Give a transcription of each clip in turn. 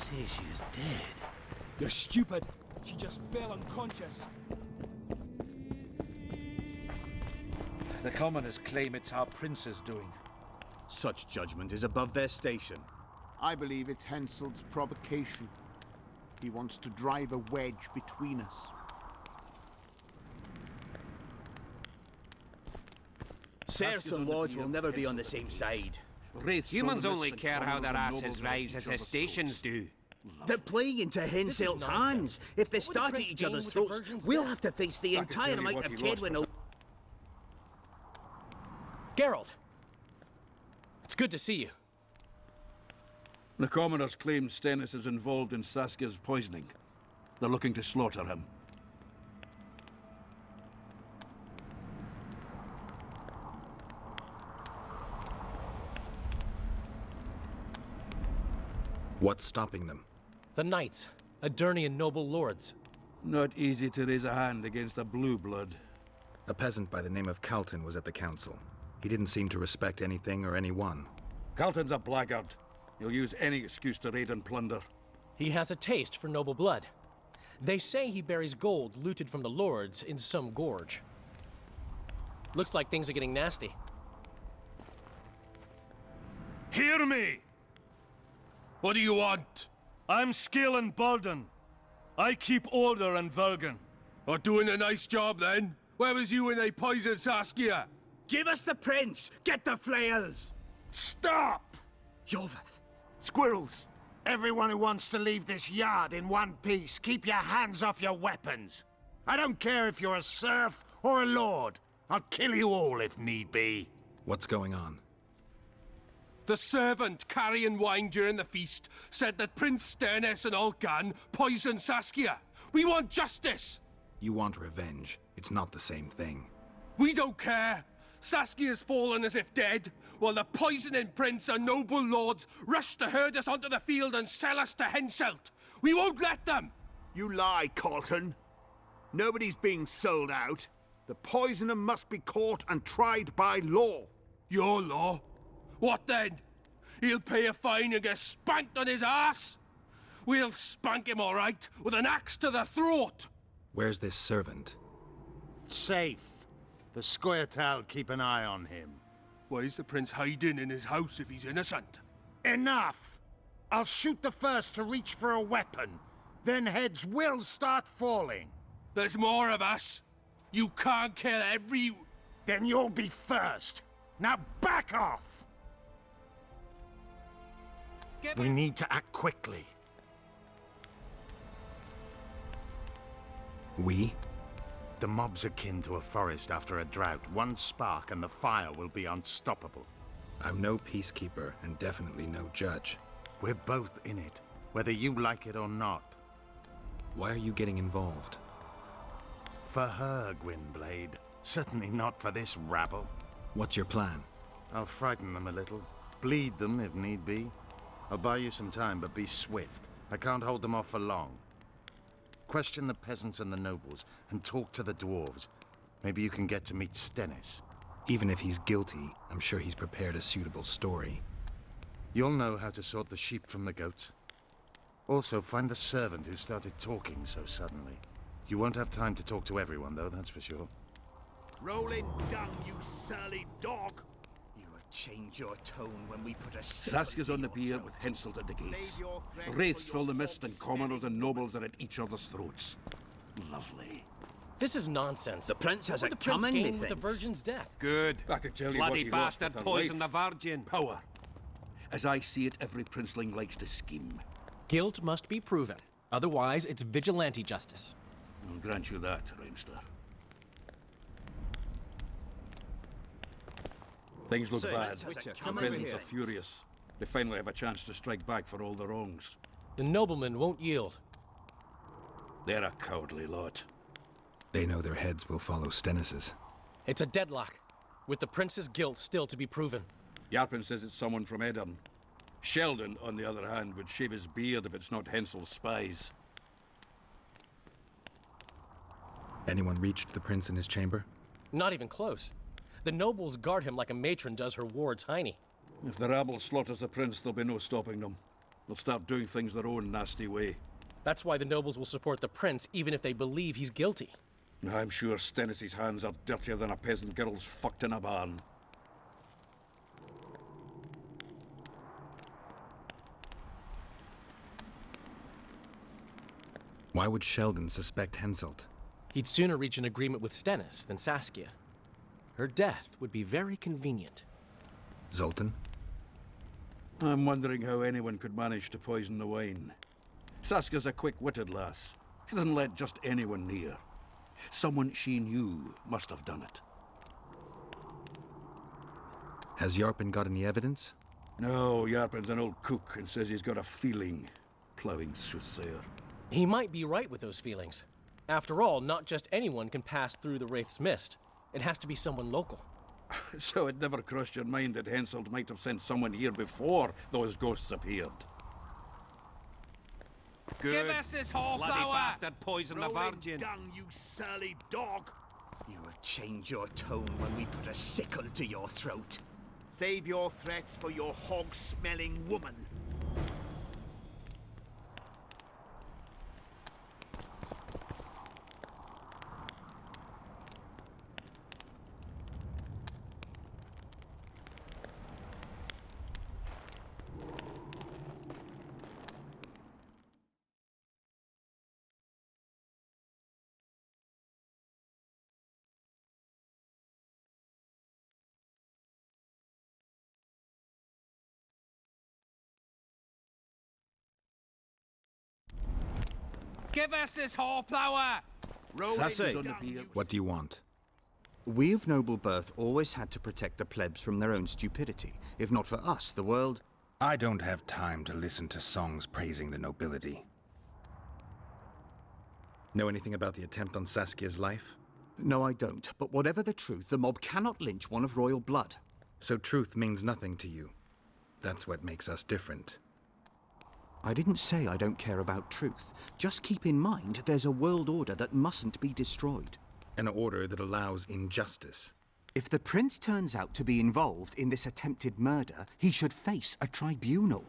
say she is dead. You're stupid. She just fell unconscious. The commoners claim it's our prince's doing. Such judgment is above their station. I believe it's Henselt's provocation. He wants to drive a wedge between us. Serfs and lords will never be on the same side. Humans only care how their asses rise as their stations do. They're playing into Henselt's hands. If they start at each other's throats, we'll have to face the entire amount of Kedwin. Geralt! It's good to see you. The commoners claim Stennis is involved in Saskia's poisoning. They're looking to slaughter him. What's stopping them? The knights, Adernian noble lords. Not easy to raise a hand against a blue blood. A peasant by the name of Calton was at the council. He didn't seem to respect anything or anyone. Calton's a blackguard. He'll use any excuse to raid and plunder. He has a taste for noble blood. They say he buries gold looted from the lords in some gorge. Looks like things are getting nasty. Hear me! What do you want? I'm Skill and Burden. I keep order in Vergen. Or doing a nice job then? Where was you when they poisoned Saskia? Give us the prince! Get the flails! Stop! Yoveth. Squirrels! Everyone who wants to leave this yard in one piece, keep your hands off your weapons. I don't care if you're a serf or a lord. I'll kill you all if need be. What's going on? The servant carrying wine during the feast said that Prince Stennis and Olcan poisoned Saskia. We want justice! You want revenge. It's not the same thing. We don't care. Saskia's fallen as if dead, while the poisoning prince and noble lords rush to herd us onto the field and sell us to Henselt. We won't let them! You lie, Calton. Nobody's being sold out. The poisoner must be caught and tried by law. Your law? What then? He'll pay a fine and get spanked on his ass? We'll spank him all right, with an axe to the throat! Where's this servant? Safe. The Scoia'tael keep an eye on him. Why is the prince hiding in his house if he's innocent? Enough! I'll shoot the first to reach for a weapon. Then heads will start falling. There's more of us. You can't kill every... Then you'll be first. Now back off! We need to act quickly. We? The mob's akin to a forest after a drought. One spark and the fire will be unstoppable. I'm no peacekeeper and definitely no judge. We're both in it, whether you like it or not. Why are you getting involved? For her, Gwynblade. Certainly not for this rabble. What's your plan? I'll frighten them a little. Bleed them if need be. I'll buy you some time, but be swift. I can't hold them off for long. Question the peasants and the nobles, and talk to the dwarves. Maybe you can get to meet Stennis. Even if he's guilty, I'm sure he's prepared a suitable story. You'll know how to sort the sheep from the goats. Also, find the servant who started talking so suddenly. You won't have time to talk to everyone, though, that's for sure. Rolling dung, you surly dog! You will change your tone when we put a... Saskia's on the bier with Henselt at the gates. Wraiths fill the mist and commoners and nobles are at each other's throats. Lovely. This is nonsense. The prince has What a would the prince coming, gain with the methinks. virgin's death? Good. I could tell you what Bloody he lost bastard with a poisoned the life. virgin. Power. As I see it, every princeling likes to scheme. Guilt must be proven. Otherwise, it's vigilante justice. I'll grant you that, Reinster. Things look bad. The peasants are furious. They finally have a chance to strike back for all the wrongs. The noblemen won't yield. They're a cowardly lot. They know their heads will follow Stennis's. It's a deadlock, with the prince's guilt still to be proven. Yarpin says it's someone from Edirn. Sheldon, on the other hand, would shave his beard if it's not Hensel's spies. Anyone reached the prince in his chamber? Not even close. The nobles guard him like a matron does her ward's hiney. If the rabble slaughters the prince, there'll be no stopping them. They'll start doing things their own nasty way. That's why the nobles will support the prince, even if they believe he's guilty. I'm sure Stennis's hands are dirtier than a peasant girl's fucked in a barn. Why would Sheldon suspect Henselt? He'd sooner reach an agreement with Stennis than Saskia. Her death would be very convenient. Zoltan? I'm wondering how anyone could manage to poison the wine. Saskia's a quick-witted lass. She doesn't let just anyone near. Someone she knew must have done it. Has Yarpen got any evidence? No, Yarpen's an old cook and says he's got a feeling. Ploughing soothsayer. He might be right with those feelings. After all, not just anyone can pass through the Wraith's mist. It has to be someone local. So it never crossed your mind that Henselt might have sent someone here before those ghosts appeared? Good. Give us this whole Bloody flower! bastard poisoned the virgin. Down, you surly dog! You will change your tone when we put a sickle to your throat. Save your threats for your hog-smelling woman. Give us this whole flower! What do you want? We of noble birth always had to protect the plebs from their own stupidity. If not for us, the world... I don't have time to listen to songs praising the nobility. Know anything about the attempt on Saskia's life? No, I don't. But whatever the truth, the mob cannot lynch one of royal blood. So truth means nothing to you. That's what makes us different. I didn't say I don't care about truth. Just keep in mind there's a world order that mustn't be destroyed. An order that allows injustice. If the prince turns out to be involved in this attempted murder, he should face a tribunal.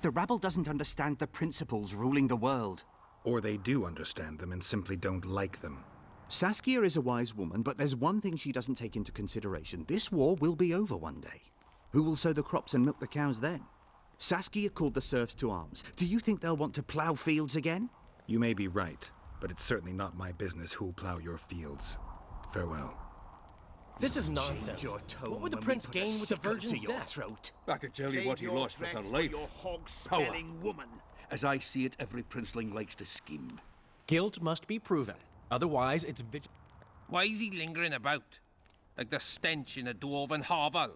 The rabble doesn't understand the principles ruling the world. Or they do understand them and simply don't like them. Saskia is a wise woman, but there's one thing she doesn't take into consideration. This war will be over one day. Who will sow the crops and milk the cows then? Saskia called the serfs to arms. Do you think they'll want to plough fields again? You may be right, but it's certainly not my business who'll plough your fields. Farewell. This is nonsense. What would the prince gain with the virgin's death? I could tell you what he lost with her life. Power. Woman. As I see it, every princeling likes to scheme. Guilt must be proven. Otherwise, it's Why is he lingering about? Like the stench in a dwarven hovel?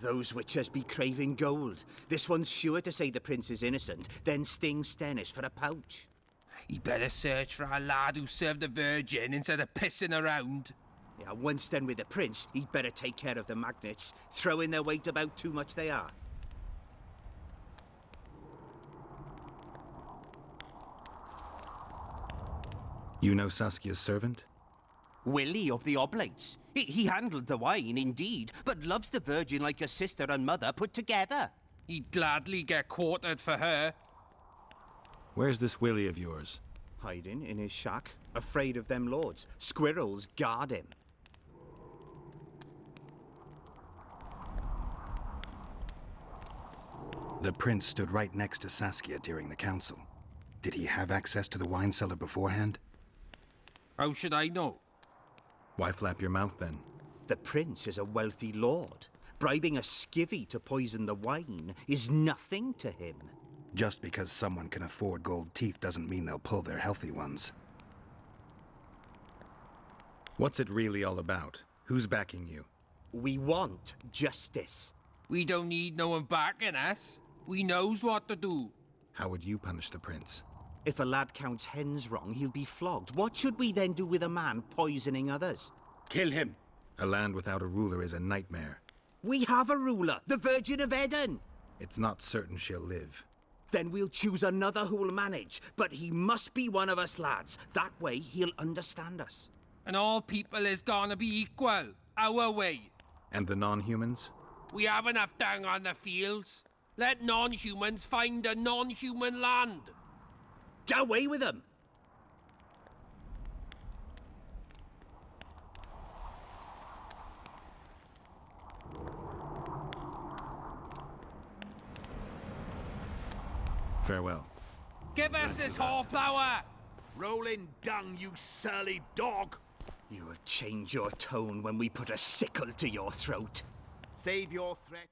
Those witches be craving gold. This one's sure to say the prince is innocent, then sting Stennis for a pouch. He better search for a lad who served the Virgin instead of pissing around. Yeah, once done with the prince, he'd better take care of the magnets. Throwing their weight about too much they are. You know Saskia's servant? Willie of the Oblates. He handled the wine, indeed, but loves the Virgin like a sister and mother put together. He'd gladly get quartered for her. Where's this Willie of yours? Hiding in his shack, afraid of them lords. Squirrels guard him. The prince stood right next to Saskia during the council. Did he have access to the wine cellar beforehand? How should I know? Why flap your mouth then? The prince is a wealthy lord. Bribing a skivvy to poison the wine is nothing to him. Just because someone can afford gold teeth doesn't mean they'll pull their healthy ones. What's it really all about? Who's backing you? We want justice. We don't need no one backing us. We knows what to do. How would you punish the prince? If a lad counts hens wrong, he'll be flogged. What should we then do with a man poisoning others? Kill him. A land without a ruler is a nightmare. We have a ruler, the Virgin of Eden. It's not certain she'll live. Then we'll choose another who'll manage. But he must be one of us lads. That way he'll understand us. And all people is gonna be equal, our way. And the non-humans? We have enough dung on the fields. Let non-humans find a non-human land. Away with them! Farewell. Give us this horsepower! Rolling dung, you surly dog! You will change your tone when we put a sickle to your throat. Save your threat.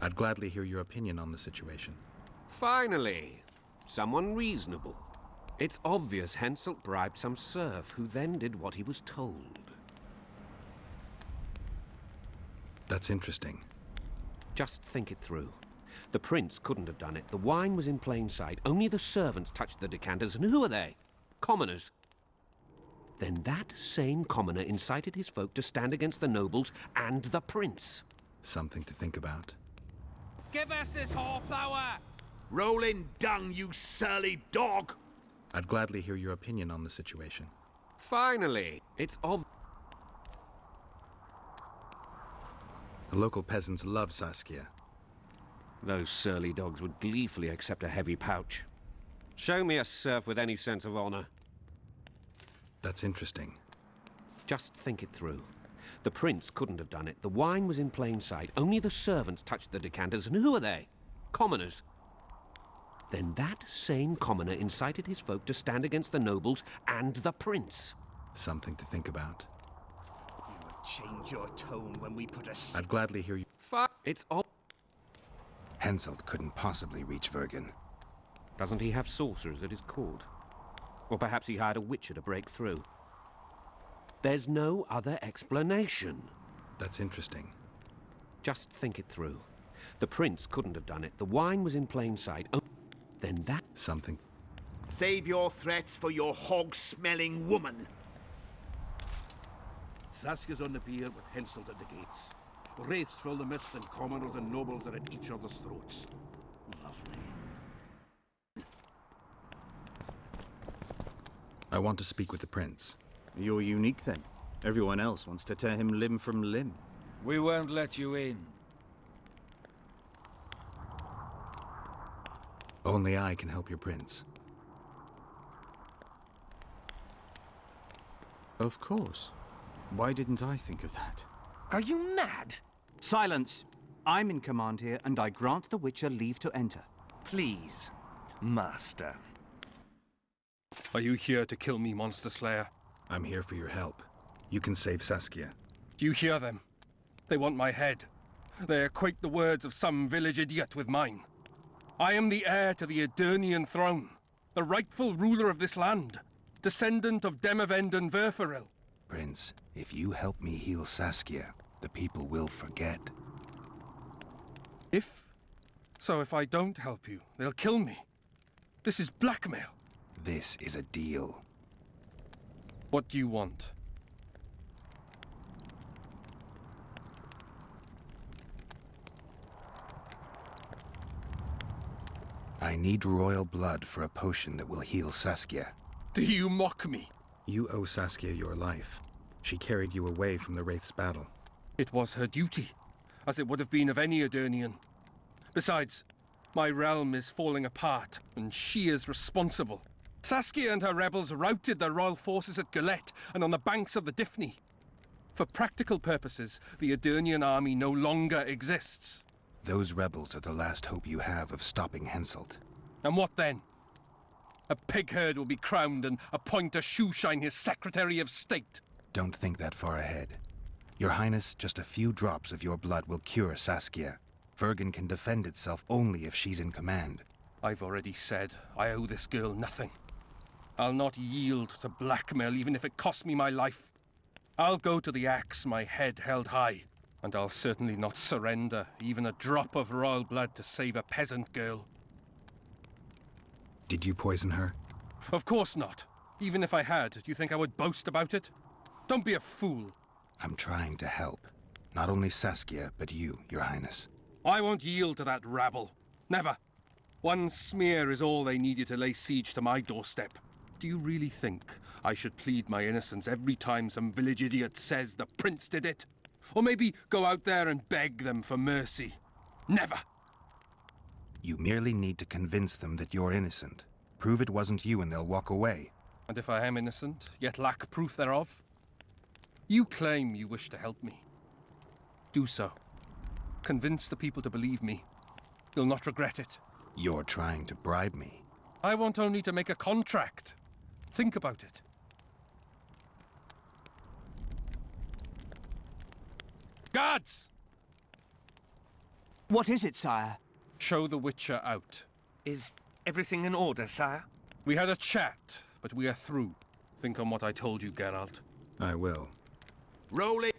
I'd gladly hear your opinion on the situation. Finally, someone reasonable. It's obvious Henselt bribed some serf who then did what he was told. That's interesting. Just think it through. The prince couldn't have done it. The wine was in plain sight. Only the servants touched the decanters. And who are they? Commoners. Then that same commoner incited his folk to stand against the nobles and the prince. Something to think about. Give us this horsepower! Rolling dung, you surly dog! I'd gladly hear your opinion on the situation. Finally, it's obvious. The local peasants love Saskia. Those surly dogs would gleefully accept a heavy pouch. Show me a serf with any sense of honor. That's interesting. Just think it through. The prince couldn't have done it. The wine was in plain sight. Only the servants touched the decanters. And who are they? Commoners. Then that same commoner incited his folk to stand against the nobles and the prince. Something to think about. You will change your tone when we put a... I'd gladly hear you. It's all... Henselt couldn't possibly reach Vergen. Doesn't he have sorcerers at his court? Or perhaps he hired a witcher to break through. There's no other explanation. That's interesting. Just think it through. The prince couldn't have done it. The wine was in plain sight. Oh, then that... Something. Save your threats for your hog-smelling woman. Saskia's on the pier with Henselt at the gates. Wraiths fill the mist and commoners and nobles are at each other's throats. Lovely. I want to speak with the prince. You're unique then. Everyone else wants to tear him limb from limb. We won't let you in. Only I can help your prince. Of course. Why didn't I think of that? Are you mad? Silence! I'm in command here, and I grant the Witcher leave to enter. Please, Master. Are you here to kill me, Monster Slayer? I'm here for your help. You can save Saskia. Do you hear them? They want my head. They equate the words of some village idiot with mine. I am the heir to the Edirnian throne, the rightful ruler of this land, descendant of Demavend and Verferil. Prince, if you help me heal Saskia, the people will forget. If I don't help you, they'll kill me. This is blackmail. This is a deal. What do you want? I need royal blood for a potion that will heal Saskia. Do you mock me? You owe Saskia your life. She carried you away from the Wraith's battle. It was her duty, as it would have been of any Edirnian. Besides, my realm is falling apart, and she is responsible. Saskia and her rebels routed the royal forces at Gillette and on the banks of the Dyffny. For practical purposes, the Edirnian army no longer exists. Those rebels are the last hope you have of stopping Henselt. And what then? A pig herd will be crowned and appoint a shoeshine his Secretary of State. Don't think that far ahead. Your Highness, just a few drops of your blood will cure Saskia. Vergen can defend itself only if she's in command. I've already said I owe this girl nothing. I'll not yield to blackmail even if it costs me my life. I'll go to the axe, my head held high. And I'll certainly not surrender even a drop of royal blood to save a peasant girl. Did you poison her? Of course not. Even if I had, do you think I would boast about it? Don't be a fool. I'm trying to help. Not only Saskia, but you, Your Highness. I won't yield to that rabble. Never. One smear is all they needed to lay siege to my doorstep. Do you really think I should plead my innocence every time some village idiot says the prince did it? Or maybe go out there and beg them for mercy? Never. You merely need to convince them that you're innocent. Prove it wasn't you and they'll walk away. And if I am innocent, yet lack proof thereof? You claim you wish to help me. Do so. Convince the people to believe me. You'll not regret it. You're trying to bribe me. I want only to make a contract. Think about it. Guards! What is it, sire? Show the Witcher out. Is everything in order, sire? We had a chat, but we are through. Think on what I told you, Geralt. I will. Roll it!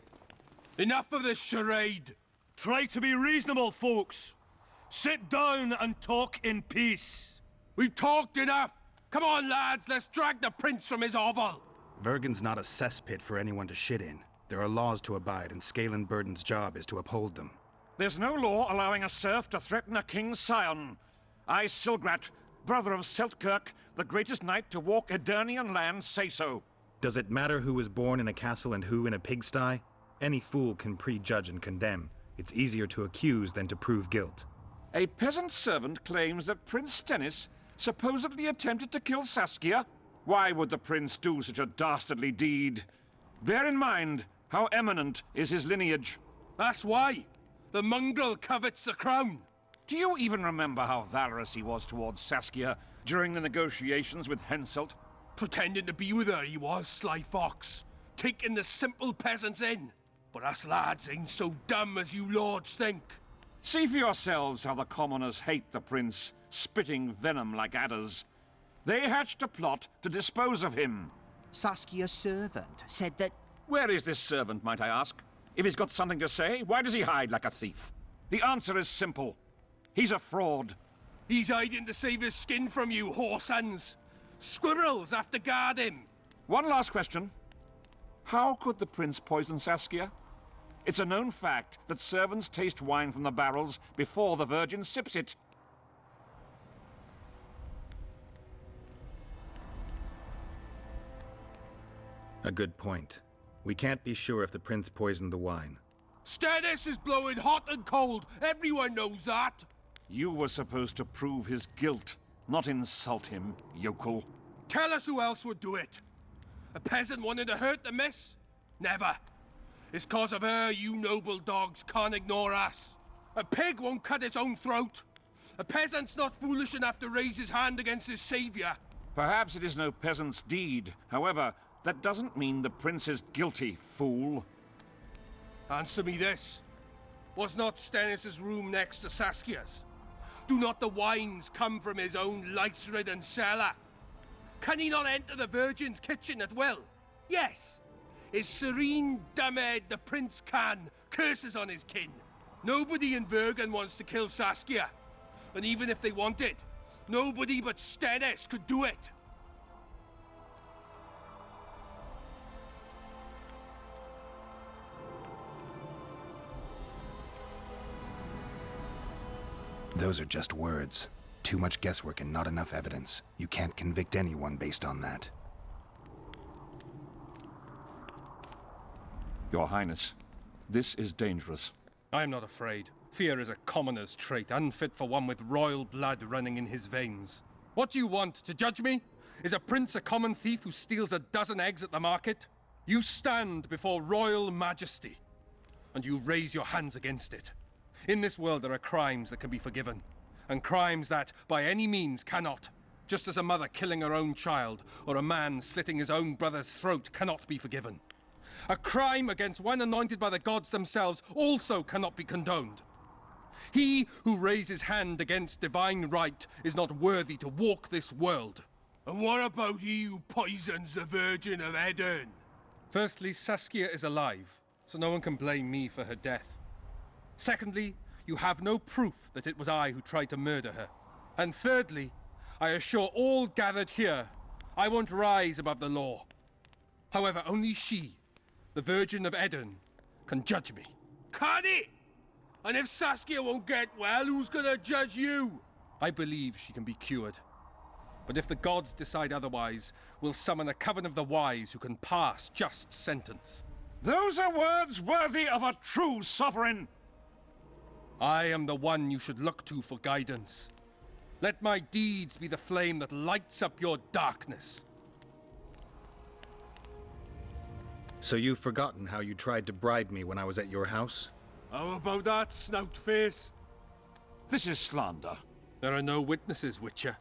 Enough of this charade! Try to be reasonable, folks. Sit down and talk in peace. We've talked enough! Come on, lads, let's drag the prince from his hovel! Vergen's not a cesspit for anyone to shit in. There are laws to abide, and Scalen Burden's job is to uphold them. There's no law allowing a serf to threaten a king's scion. I, Silgrat, brother of Seltkirk, the greatest knight to walk Edirnian land, say so. Does it matter who was born in a castle and who in a pigsty? Any fool can prejudge and condemn. It's easier to accuse than to prove guilt. A peasant servant claims that Prince Stennis supposedly attempted to kill Saskia. Why would the prince do such a dastardly deed? Bear in mind how eminent is his lineage. That's why. The mongrel covets the crown. Do you even remember how valorous he was towards Saskia during the negotiations with Henselt? Pretending to be with her, he was, sly fox. Taking the simple peasants in. But us lads ain't so dumb as you lords think. See for yourselves how the commoners hate the prince, spitting venom like adders. They hatched a plot to dispose of him. Saskia's servant said that... Where is this servant, might I ask? If he's got something to say, why does he hide like a thief? The answer is simple. He's a fraud. He's hiding to save his skin from you, whoresons. Squirrels have to guard him. One last question. How could the prince poison Saskia? It's a known fact that servants taste wine from the barrels before the virgin sips it. A good point. We can't be sure if the prince poisoned the wine. Stennis is blowing hot and cold. Everyone knows that. You were supposed to prove his guilt, not insult him, yokel. Tell us who else would do it. A peasant wanting to hurt the miss? Never. It's cause of her you noble dogs can't ignore us. A pig won't cut its own throat. A peasant's not foolish enough to raise his hand against his savior. Perhaps it is no peasant's deed. However, that doesn't mean the prince is guilty, fool. Answer me this. Was not Stennis' room next to Saskia's? Do not the wines come from his own lice-ridden cellar? Can he not enter the Virgin's kitchen at will? Yes. His serene dumbhead the prince can, curses on his kin. Nobody in Vergen wants to kill Saskia. And even if they wanted, nobody but Stennis could do it. Those are just words. Too much guesswork and not enough evidence. You can't convict anyone based on that. Your Highness, this is dangerous. I am not afraid. Fear is a commoner's trait, unfit for one with royal blood running in his veins. What do you want, to judge me? Is a prince a common thief who steals a dozen eggs at the market? You stand before royal majesty, and you raise your hands against it. In this world there are crimes that can be forgiven, and crimes that, by any means, cannot. Just as a mother killing her own child, or a man slitting his own brother's throat cannot be forgiven. A crime against one anointed by the gods themselves also cannot be condoned. He who raises hand against divine right is not worthy to walk this world. And what about he who poisons the Virgin of Eden? Firstly, Saskia is alive, so no one can blame me for her death. Secondly, you have no proof that it was I who tried to murder her. And thirdly, I assure all gathered here, I won't rise above the law. However, only she, the Virgin of Eden, can judge me. Can it? And if Saskia won't get well, who's gonna judge you? I believe she can be cured. But if the gods decide otherwise, we'll summon a coven of the wise who can pass just sentence. Those are words worthy of a true sovereign. I am the one you should look to for guidance. Let my deeds be the flame that lights up your darkness. So you've forgotten how you tried to bribe me when I was at your house? How about that, snout face? This is slander. There are no witnesses, Witcher.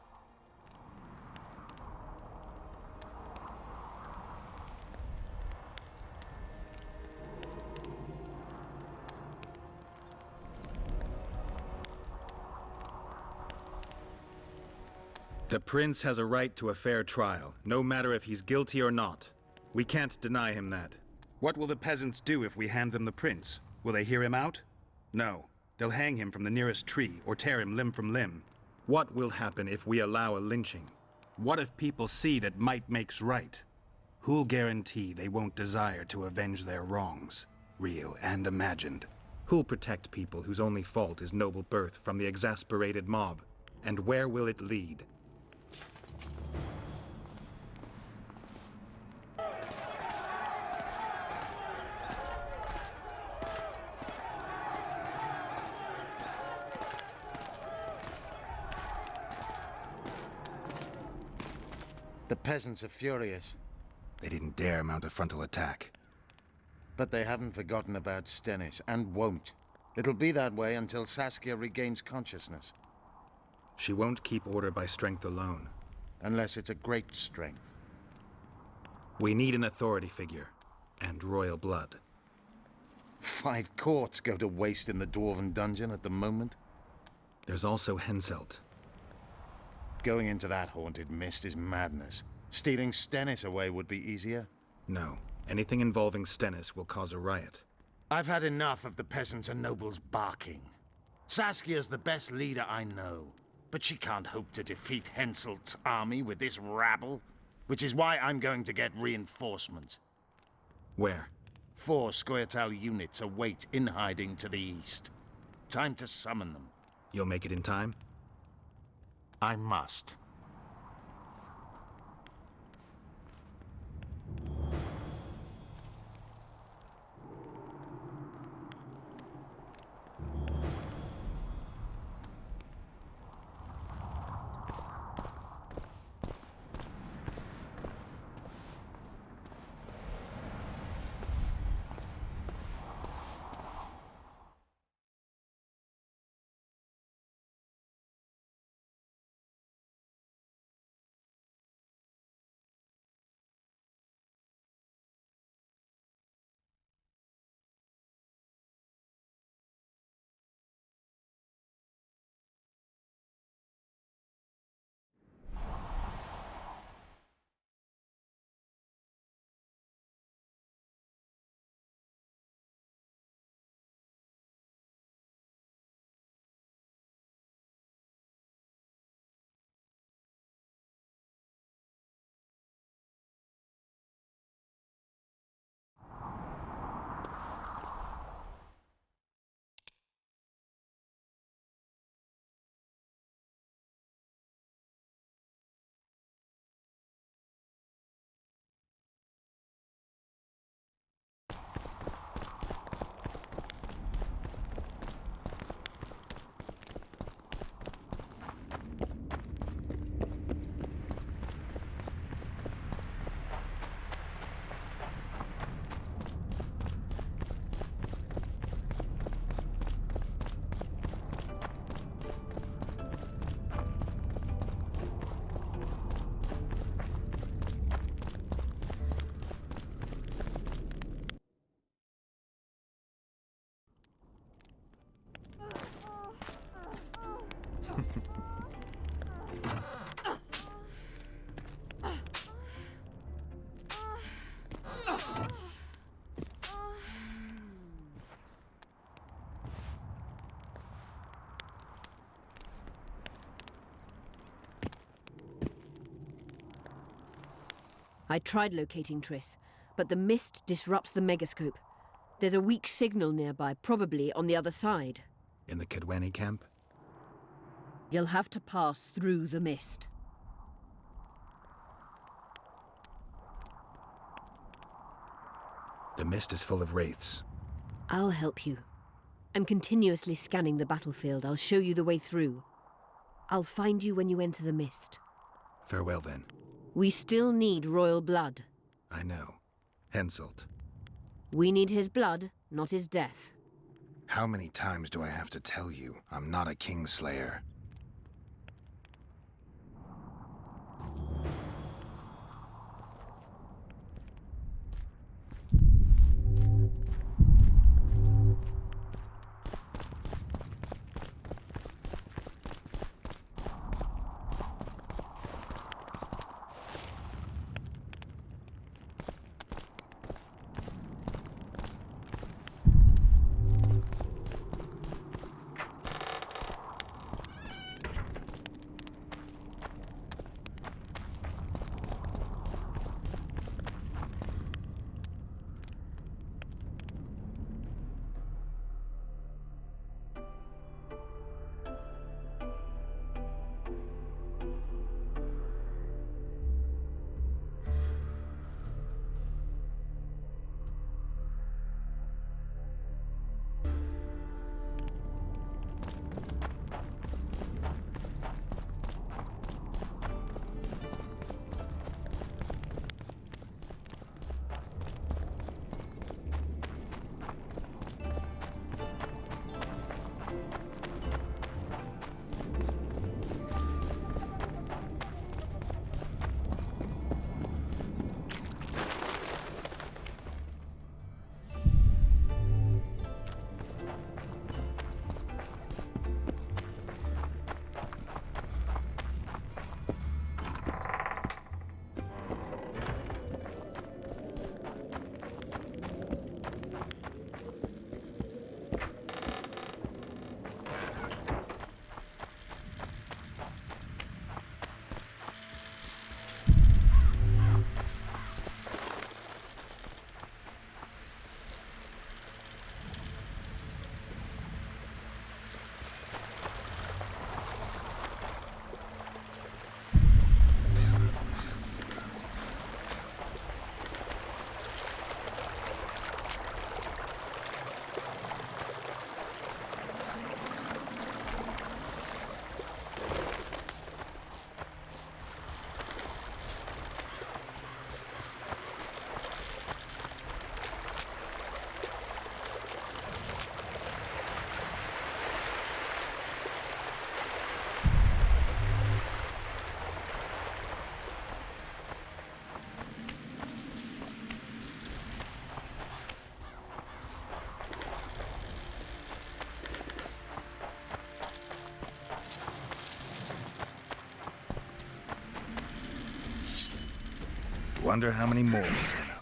The prince has a right to a fair trial, no matter if he's guilty or not. We can't deny him that. What will the peasants do if we hand them the prince? Will they hear him out? No. They'll hang him from the nearest tree or tear him limb from limb. What will happen if we allow a lynching? What if people see that might makes right? Who'll guarantee they won't desire to avenge their wrongs, real and imagined? Who'll protect people whose only fault is noble birth from the exasperated mob? And where will it lead? The peasants are furious. They didn't dare mount a frontal attack. But they haven't forgotten about Stennis, and won't. It'll be that way until Saskia regains consciousness. She won't keep order by strength alone. Unless it's a great strength. We need an authority figure, and royal blood. 5 courts go to waste in the Dwarven dungeon at the moment. There's also Henselt. Going into that haunted mist is madness. Stealing Stennis away would be easier. No. Anything involving Stennis will cause a riot. I've had enough of the peasants and nobles barking. Saskia's the best leader I know, but she can't hope to defeat Henselt's army with this rabble, which is why I'm going to get reinforcements. Where? 4 Scoia'tael units await in hiding to the east. Time to summon them. You'll make it in time? I must. I tried locating Triss, but the mist disrupts the megascope. There's a weak signal nearby, probably on the other side. In the Kedweni camp? You'll have to pass through the mist. The mist is full of wraiths. I'll help you. I'm continuously scanning the battlefield. I'll show you the way through. I'll find you when you enter the mist. Farewell, then. We still need royal blood. I know. Henselt. We need his blood, not his death. How many times do I have to tell you I'm not a Kingslayer? Wonder how many more will turn up.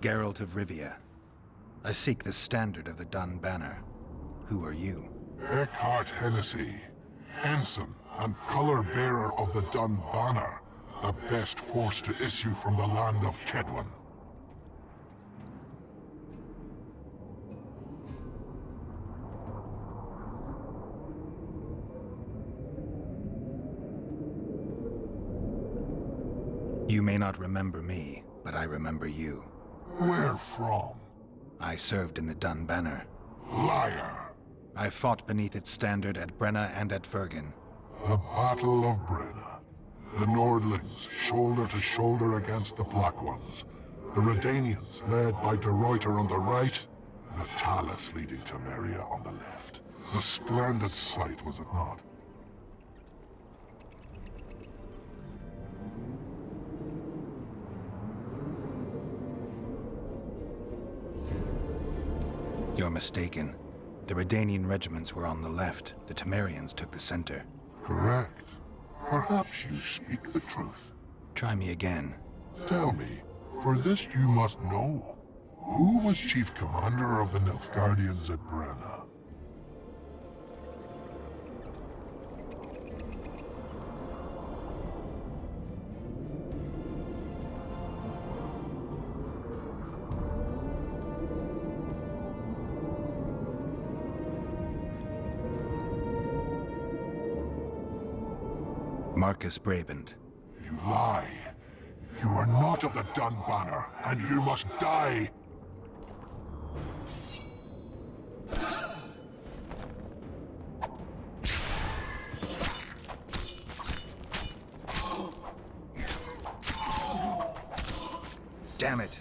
Geralt of Rivia. I seek the standard of the Dun Banner. Who are you? Eckhart Hennessy, ensign and color-bearer of the Dun Banner, the best force to issue from the land of Kedwen. You may not remember me, but I remember you. Where from? I served in the Dun Banner. Liar! I fought beneath its standard at Brenna and at Vergen. The Battle of Brenna. The Nordlings, shoulder to shoulder against the Black Ones. The Redanians, led by De Ruyter on the right. The Talus leading Temeria on the left. A splendid sight, was it not? You're mistaken. The Redanian regiments were on the left. The Temerians took the center. Correct. Perhaps you speak the truth. Try me again. Tell me, for this you must know. Who was chief commander of the Nilfgaardians at Brenna? Marcus Brabant. You lie. You are not of the Dun Banner, and you must die. Damn it.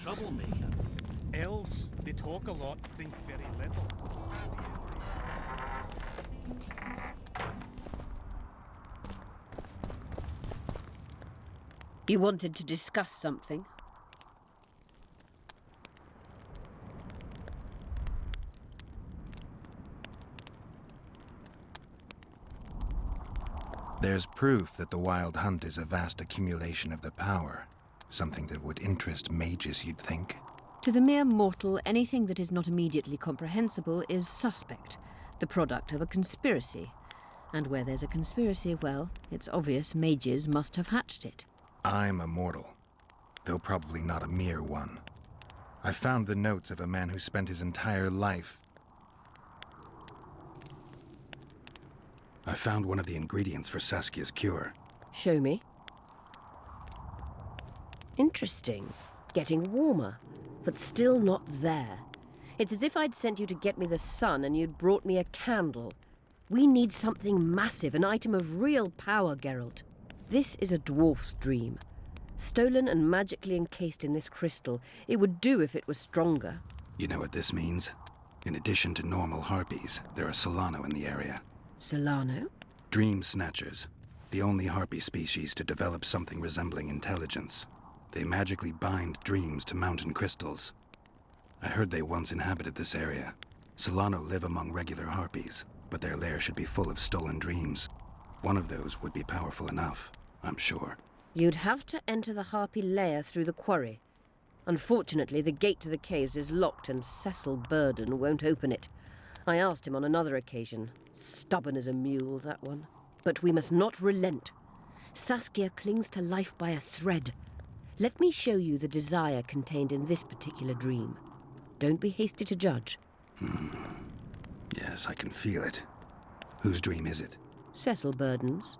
troublemaker. Elves, they talk a lot, think very little. You wanted to discuss something? There's proof that the Wild Hunt is a vast accumulation of the power. Something that would interest mages, you'd think. To the mere mortal, anything that is not immediately comprehensible is suspect, the product of a conspiracy. And where there's a conspiracy, well, it's obvious mages must have hatched it. I'm a mortal, though probably not a mere one. I found the notes of a man who spent his entire life. I found one of the ingredients for Saskia's cure. Show me. Interesting. Getting warmer, but still not there. It's as if I'd sent you to get me the sun and you'd brought me a candle. We need something massive, an item of real power, Geralt. This is a dwarf's dream. Stolen and magically encased in this crystal. It would do if it was stronger. You know what this means? In addition to normal harpies, there are Solano in the area. Solano? Dream snatchers. The only harpy species to develop something resembling intelligence. They magically bind dreams to mountain crystals. I heard they once inhabited this area. Solano live among regular harpies, but their lair should be full of stolen dreams. One of those would be powerful enough, I'm sure. You'd have to enter the harpy lair through the quarry. Unfortunately, the gate to the caves is locked and Cecil Burden won't open it. I asked him on another occasion. Stubborn as a mule, that one. But we must not relent. Saskia clings to life by a thread. Let me show you the desire contained in this particular dream. Don't be hasty to judge. Yes, I can feel it. Whose dream is it? Cecil Burden's.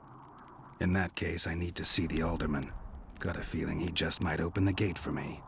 In that case, I need to see the alderman. Got a feeling he just might open the gate for me.